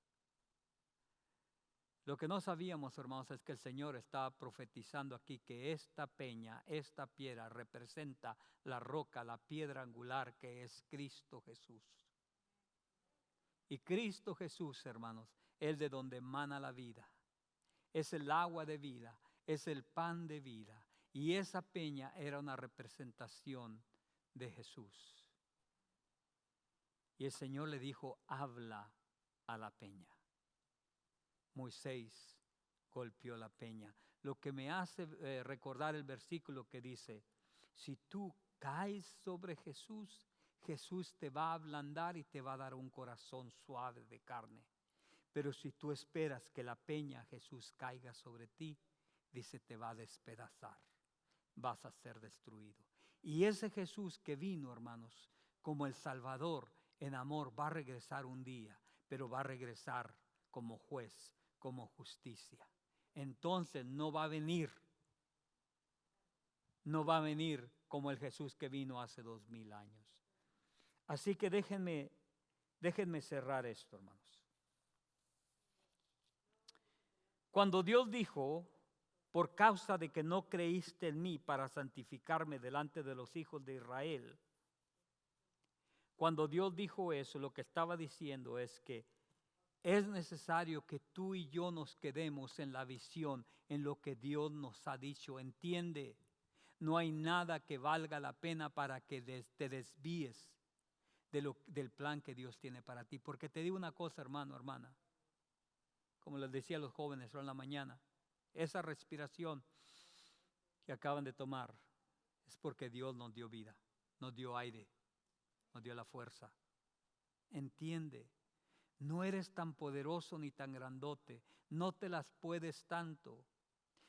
Lo que no sabíamos, hermanos, es que el Señor estaba profetizando aquí que esta peña, esta piedra representa la roca, la piedra angular que es Cristo Jesús. Y Cristo Jesús, hermanos, es de donde emana la vida. Es el agua de vida, es el pan de vida. Y esa peña era una representación de Jesús. Y el Señor le dijo, habla a la peña. Moisés golpeó la peña. Lo que me hace recordar el versículo que dice, si tú caes sobre Jesús, Jesús te va a ablandar y te va a dar un corazón suave de carne. Pero si tú esperas que la peña, Jesús, caiga sobre ti, dice, te va a despedazar, vas a ser destruido. Y ese Jesús que vino, hermanos, como el Salvador en amor, va a regresar un día, pero va a regresar como juez, como justicia. Entonces no va a venir como el Jesús que vino hace 2000 años. Así que déjenme cerrar esto, hermanos. Cuando Dios dijo, por causa de que no creíste en mí para santificarme delante de los hijos de Israel, cuando Dios dijo eso, lo que estaba diciendo es que es necesario que tú y yo nos quedemos en la visión, en lo que Dios nos ha dicho. Entiende, no hay nada que valga la pena para que te desvíes del plan que Dios tiene para ti. Porque te digo una cosa, hermano, hermana, como les decía a los jóvenes en la mañana, esa respiración que acaban de tomar es porque Dios nos dio vida, nos dio aire, nos dio la fuerza. Entiende, no eres tan poderoso ni tan grandote, no te las puedes tanto,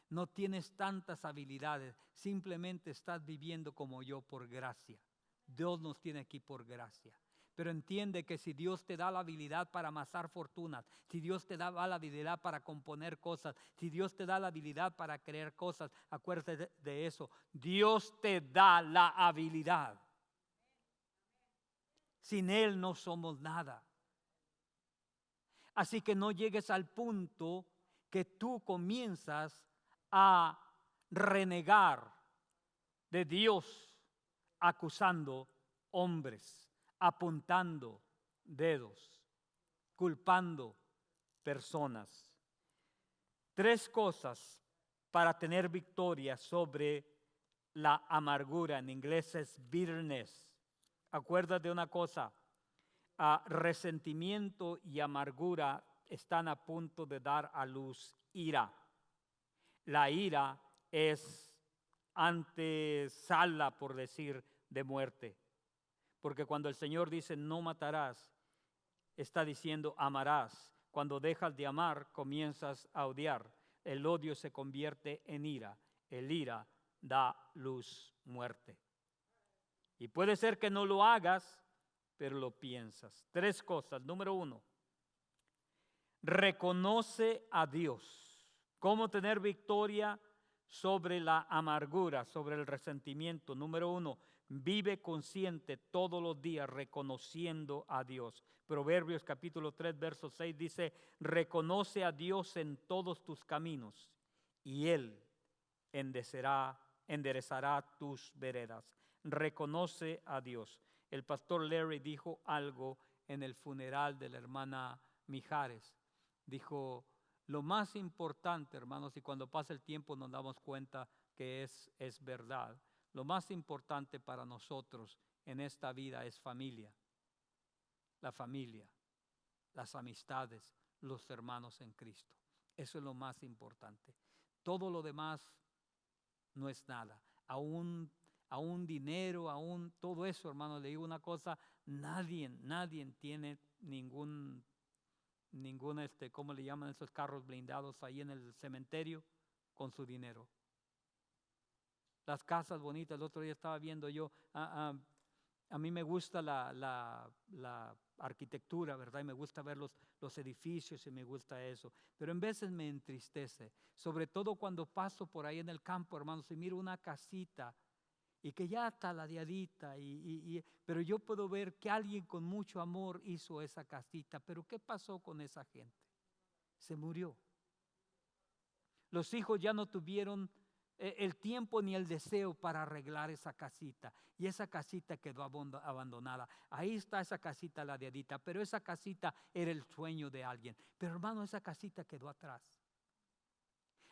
no tienes tantas habilidades, simplemente estás viviendo como yo por gracia. Dios nos tiene aquí por gracia. Pero entiende que si Dios te da la habilidad para amasar fortunas, si Dios te da la habilidad para componer cosas, si Dios te da la habilidad para crear cosas, acuérdate de eso. Dios te da la habilidad. Sin Él no somos nada. Así que no llegues al punto que tú comienzas a renegar de Dios, acusando hombres, apuntando dedos, culpando personas. 3 cosas para tener victoria sobre la amargura. En inglés es bitterness. Acuérdate de una cosa, resentimiento y amargura están a punto de dar a luz ira. La ira es antesala, por decir, de muerte. Porque cuando el Señor dice no matarás, está diciendo amarás. Cuando dejas de amar, comienzas a odiar. El odio se convierte en ira. El ira da luz muerte. Y puede ser que no lo hagas, pero lo piensas. 3 cosas. Número 1, reconoce a Dios. ¿Cómo tener victoria sobre la amargura, sobre el resentimiento? Número 1, vive consciente todos los días reconociendo a Dios. Proverbios capítulo 3, verso 6 dice, reconoce a Dios en todos tus caminos y Él enderezará tus veredas. Reconoce a Dios. El pastor Larry dijo algo en el funeral de la hermana Mijares. Dijo, lo más importante, hermanos, y cuando pasa el tiempo nos damos cuenta que es verdad. Lo más importante para nosotros en esta vida es familia. La familia, las amistades, los hermanos en Cristo. Eso es lo más importante. Todo lo demás no es nada. Aún dinero, aún todo eso, hermano, le digo una cosa, nadie tiene ningún, ¿cómo le llaman esos carros blindados ahí en el cementerio? Con su dinero. Las casas bonitas, el otro día estaba viendo yo, a mí me gusta la arquitectura, ¿verdad? Y me gusta ver los edificios y me gusta eso. Pero en veces me entristece, sobre todo cuando paso por ahí en el campo, hermanos, y miro una casita y que ya está ladeadita, pero yo puedo ver que alguien con mucho amor hizo esa casita. Pero ¿qué pasó con esa gente? Se murió. Los hijos ya no tuvieron el tiempo ni el deseo para arreglar esa casita, y esa casita quedó abandonada. Ahí está esa casita ladeadita, pero esa casita era el sueño de alguien. Pero hermano, esa casita quedó atrás.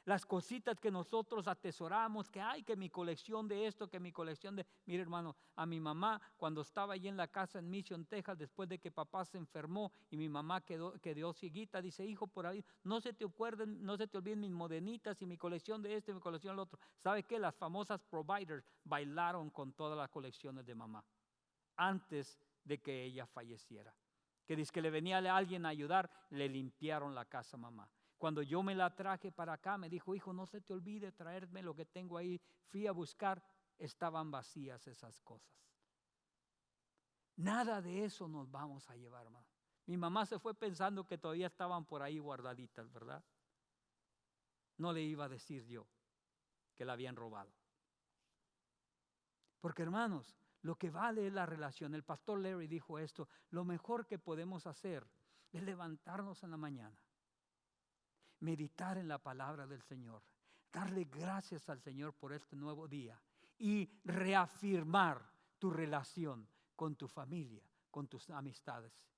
Las cositas que nosotros atesoramos, que hay, que mi colección de esto, que mi colección de... Mire, hermano, a mi mamá cuando estaba allí en la casa en Mission, Texas, después de que papá se enfermó y mi mamá quedó cieguita, dice, hijo, por ahí, no se te olviden mis modenitas y mi colección de esto y mi colección de otro. ¿Sabe qué? Las famosas providers bailaron con todas las colecciones de mamá antes de que ella falleciera. que dice que le venía a alguien a ayudar, le limpiaron la casa a mamá. Cuando yo me la traje para acá, me dijo, hijo, no se te olvide traerme lo que tengo ahí. Fui a buscar, estaban vacías esas cosas. Nada de eso nos vamos a llevar, hermano. Mi mamá se fue pensando que todavía estaban por ahí guardaditas, ¿verdad? No le iba a decir yo que la habían robado. Porque, hermanos, lo que vale es la relación. El pastor Larry dijo esto: lo mejor que podemos hacer es levantarnos en la mañana, meditar en la palabra del Señor, darle gracias al Señor por este nuevo día y reafirmar tu relación con tu familia, con tus amistades.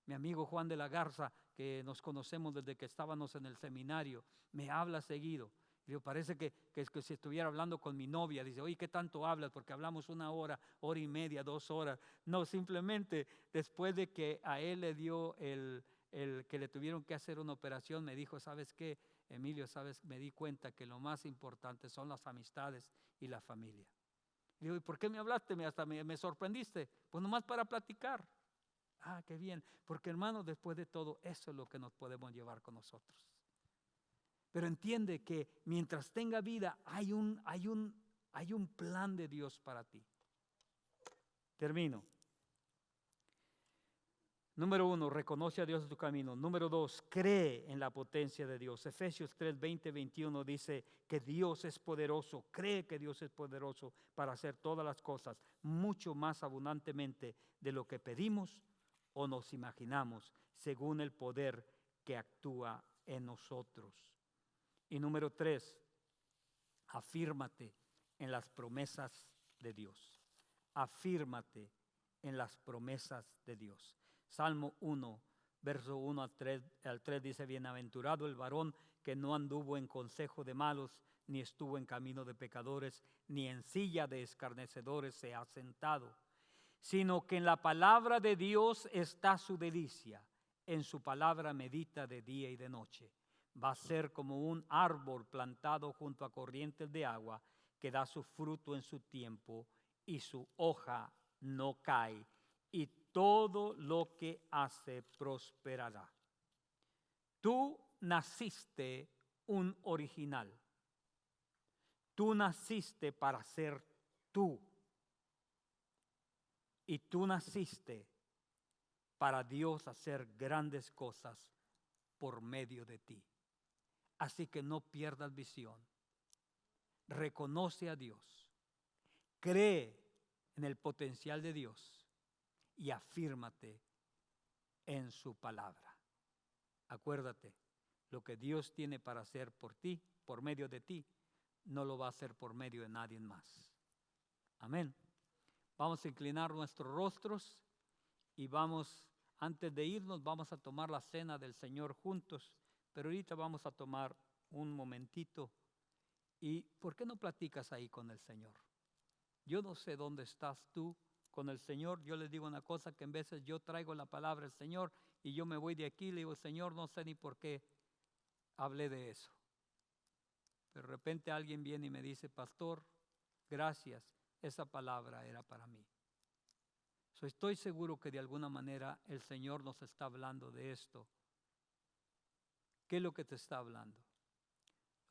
Mi amigo Juan de la Garza, que nos conocemos desde que estábamos en el seminario, me habla seguido. Digo, parece que si estuviera hablando con mi novia. Dice, oye, ¿qué tanto hablas? Porque hablamos 1 hora, hora y media, 2 horas. No, simplemente después de que a él le dio el que le tuvieron que hacer una operación, me dijo, ¿sabes qué, Emilio? Me di cuenta que lo más importante son las amistades y la familia. Digo, ¿y por qué me hablaste? Hasta me sorprendiste. Pues nomás para platicar. Ah, qué bien. Porque, hermano, después de todo, eso es lo que nos podemos llevar con nosotros. Pero entiende que mientras tenga vida hay un plan de Dios para ti. Termino. Número 1, reconoce a Dios en tu camino. Número 2, cree en la potencia de Dios. Efesios 3, 20, 21 dice que Dios es poderoso. Cree que Dios es poderoso para hacer todas las cosas mucho más abundantemente de lo que pedimos o nos imaginamos, según el poder que actúa en nosotros. Y número 3, afírmate en las promesas de Dios. Afírmate en las promesas de Dios. Salmo 1, verso 1 al 3 dice, bienaventurado el varón que no anduvo en consejo de malos, ni estuvo en camino de pecadores, ni en silla de escarnecedores se ha sentado, sino que en la palabra de Dios está su delicia, en su palabra medita de día y de noche. Va a ser como un árbol plantado junto a corrientes de agua, que da su fruto en su tiempo y su hoja no cae, y todo lo que hace prosperará. Tú naciste un original. Tú naciste para ser tú. Y tú naciste para Dios hacer grandes cosas por medio de ti. Así que no pierdas visión. Reconoce a Dios. Cree en el potencial de Dios y afírmate en su palabra. Acuérdate, lo que Dios tiene para hacer por ti, por medio de ti, no lo va a hacer por medio de nadie más. Amén. Vamos a inclinar nuestros rostros y antes de irnos, vamos a tomar la cena del Señor juntos. Pero ahorita vamos a tomar un momentito. ¿Y por qué no platicas ahí con el Señor? Yo no sé dónde estás tú con el Señor. Yo les digo una cosa, que en veces yo traigo la palabra del Señor y yo me voy de aquí y le digo, Señor, no sé ni por qué hablé de eso. Pero de repente alguien viene y me dice, pastor, gracias, esa palabra era para mí. Estoy seguro que de alguna manera el Señor nos está hablando de esto. ¿Qué es lo que te está hablando?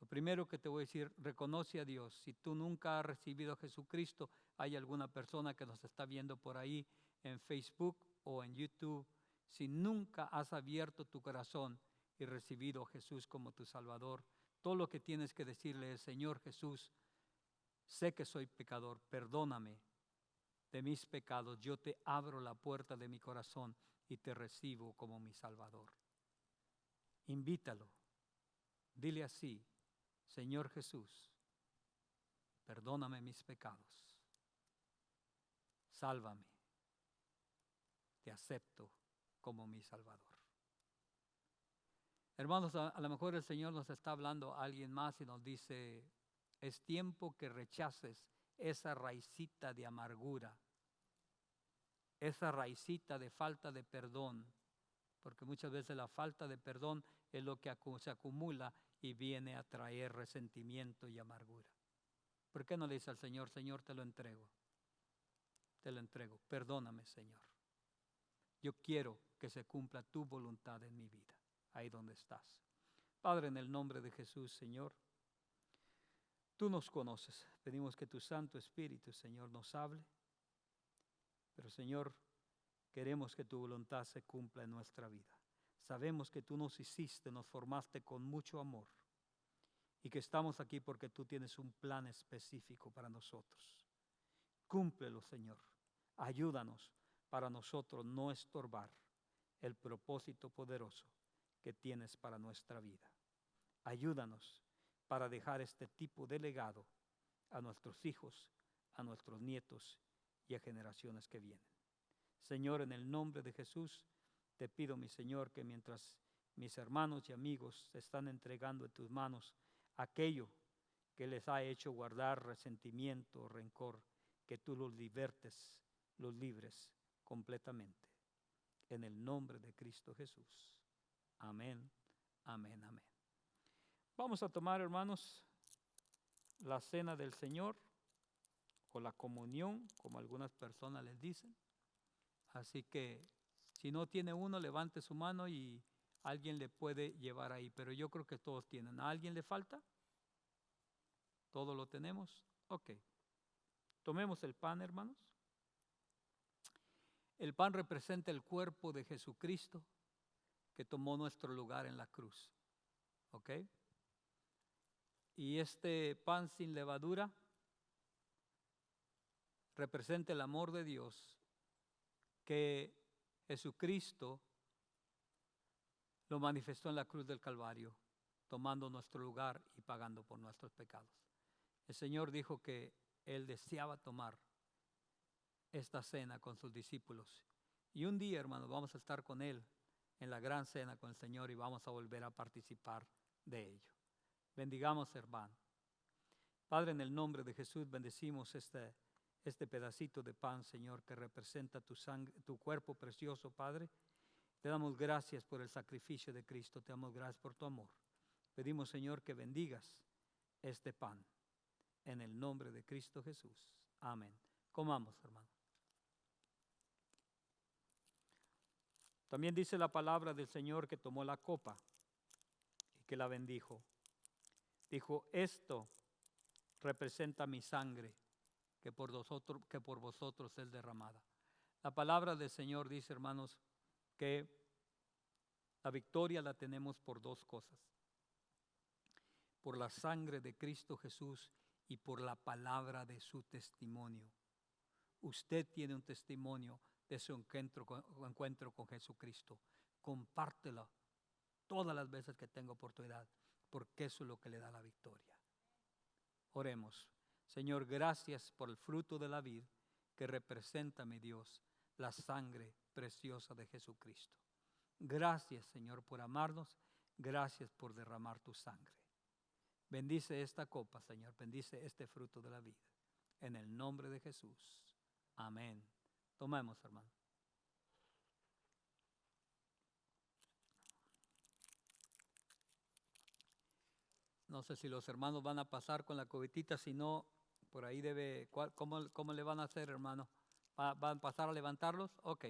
Lo primero que te voy a decir, reconoce a Dios. Si tú nunca has recibido a Jesucristo, hay alguna persona que nos está viendo por ahí en Facebook o en YouTube. Si nunca has abierto tu corazón y recibido a Jesús como tu Salvador, todo lo que tienes que decirle es, Señor Jesús, sé que soy pecador, perdóname de mis pecados. Yo te abro la puerta de mi corazón y te recibo como mi Salvador. Invítalo. Dile así, Señor Jesús, perdóname mis pecados, sálvame, te acepto como mi Salvador. Hermanos, a lo mejor el Señor nos está hablando a alguien más y nos dice, es tiempo que rechaces esa raicita de amargura, esa raicita de falta de perdón, porque muchas veces la falta de perdón es lo que se acumula y viene a traer resentimiento y amargura. ¿Por qué no le dice al Señor, Señor, te lo entrego, perdóname, Señor? Yo quiero que se cumpla tu voluntad en mi vida, ahí donde estás. Padre, en el nombre de Jesús, Señor, tú nos conoces. Pedimos que tu Santo Espíritu, Señor, nos hable. Pero, Señor, queremos que tu voluntad se cumpla en nuestra vida. Sabemos que tú nos hiciste, nos formaste con mucho amor y que estamos aquí porque tú tienes un plan específico para nosotros. Cúmplelo, Señor. Ayúdanos para nosotros no estorbar el propósito poderoso que tienes para nuestra vida. Ayúdanos para dejar este tipo de legado a nuestros hijos, a nuestros nietos y a generaciones que vienen. Señor, en el nombre de Jesús, te pido, mi Señor, que mientras mis hermanos y amigos se están entregando en tus manos aquello que les ha hecho guardar resentimiento o rencor, que tú los libertes, los libres completamente. En el nombre de Cristo Jesús. Amén, amén, amén. Vamos a tomar, hermanos, la cena del Señor o la comunión, como algunas personas les dicen. Así que si no tiene uno, levante su mano y alguien le puede llevar ahí. Pero yo creo que todos tienen. ¿A alguien le falta? ¿Todos lo tenemos? Ok. Tomemos el pan, hermanos. El pan representa el cuerpo de Jesucristo que tomó nuestro lugar en la cruz. ¿Ok? Y este pan sin levadura representa el amor de Dios que Jesucristo lo manifestó en la cruz del Calvario, tomando nuestro lugar y pagando por nuestros pecados. El Señor dijo que Él deseaba tomar esta cena con sus discípulos. Y un día, hermanos, vamos a estar con Él en la gran cena con el Señor y vamos a volver a participar de ello. Bendigamos, hermano. Padre, en el nombre de Jesús, bendecimos este pedacito de pan, Señor, que representa tu sangre, tu cuerpo precioso, Padre. Te damos gracias por el sacrificio de Cristo, te damos gracias por tu amor. Pedimos, Señor, que bendigas este pan en el nombre de Cristo Jesús. Amén. Comamos, hermano. También dice la palabra del Señor que tomó la copa y que la bendijo. Dijo, esto representa mi sangre que por vosotros es derramada. La palabra del Señor dice, hermanos, que la victoria la tenemos por dos cosas. Por la sangre de Cristo Jesús y por la palabra de su testimonio. Usted tiene un testimonio de su encuentro con Jesucristo. Compártelo todas las veces que tenga oportunidad, porque eso es lo que le da la victoria. Oremos. Señor, gracias por el fruto de la vid que representa, mi Dios, la sangre preciosa de Jesucristo. Gracias, Señor, por amarnos. Gracias por derramar tu sangre. Bendice esta copa, Señor. Bendice este fruto de la vida. En el nombre de Jesús. Amén. Tomemos, hermano. No sé si los hermanos van a pasar con la cubetita, si no, por ahí debe, ¿cómo le van a hacer, hermano? ¿Van a pasar a levantarlos? Ok,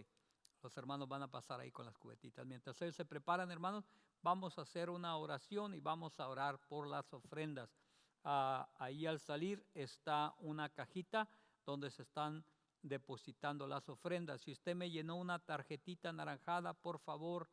los hermanos van a pasar ahí con las cubetitas. Mientras ellos se preparan, hermanos, vamos a hacer una oración y vamos a orar por las ofrendas. Ahí al salir está una cajita donde se están depositando las ofrendas. Si usted me llenó una tarjetita anaranjada, por favor,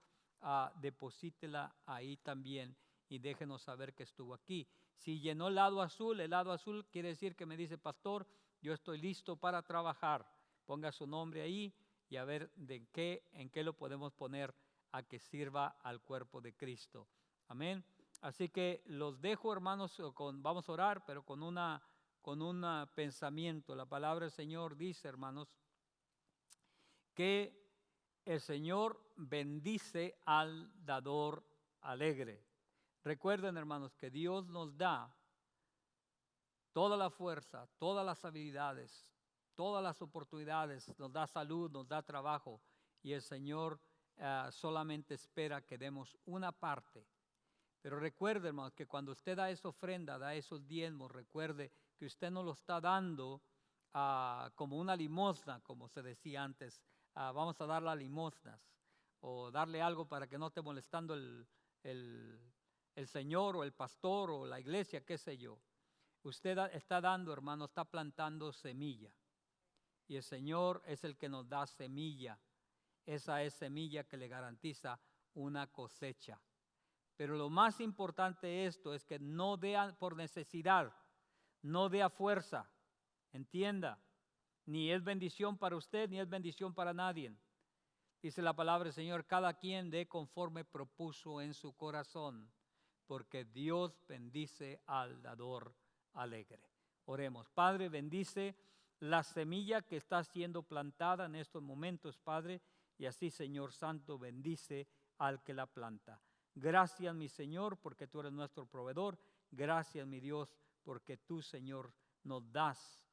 deposítela ahí también y déjenos saber que estuvo aquí. Si llenó el lado azul quiere decir que me dice, pastor, yo estoy listo para trabajar. Ponga su nombre ahí y a ver en qué lo podemos poner a que sirva al cuerpo de Cristo. Amén. Así que los dejo, hermanos, vamos a orar, pero con un pensamiento. La palabra del Señor dice, hermanos, que el Señor bendice al dador alegre. Recuerden, hermanos, que Dios nos da toda la fuerza, todas las habilidades, todas las oportunidades, nos da salud, nos da trabajo, y el Señor solamente espera que demos una parte. Pero recuerde, hermanos, que cuando usted da esa ofrenda, da esos diezmos, recuerde que usted no lo está dando como una limosna, como se decía antes, vamos a dar las limosnas, o darle algo para que no esté molestando el Señor o el pastor o la iglesia, qué sé yo. Usted está dando, hermano, está plantando semilla. Y el Señor es el que nos da semilla. Esa es semilla que le garantiza una cosecha. Pero lo más importante de esto es que no dé por necesidad, no dé a fuerza. Entienda, ni es bendición para usted, ni es bendición para nadie. Dice la palabra del Señor, cada quien dé conforme propuso en su corazón, porque Dios bendice al dador alegre. Oremos. Padre, bendice la semilla que está siendo plantada en estos momentos, Padre, y así, Señor Santo, bendice al que la planta. Gracias, mi Señor, porque tú eres nuestro proveedor. Gracias, mi Dios, porque tú, Señor, nos das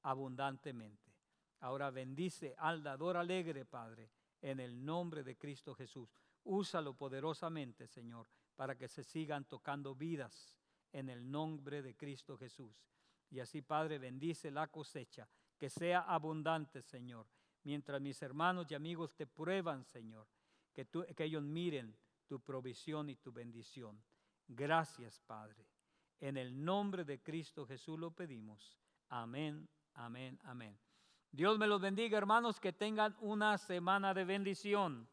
abundantemente. Ahora bendice al dador alegre, Padre, en el nombre de Cristo Jesús. Úsalo poderosamente, Señor, para que se sigan tocando vidas en el nombre de Cristo Jesús. Y así, Padre, bendice la cosecha, que sea abundante, Señor. Mientras mis hermanos y amigos te prueban, Señor, que ellos miren tu provisión y tu bendición. Gracias, Padre. En el nombre de Cristo Jesús lo pedimos. Amén, amén, amén. Dios me los bendiga, hermanos, que tengan una semana de bendición.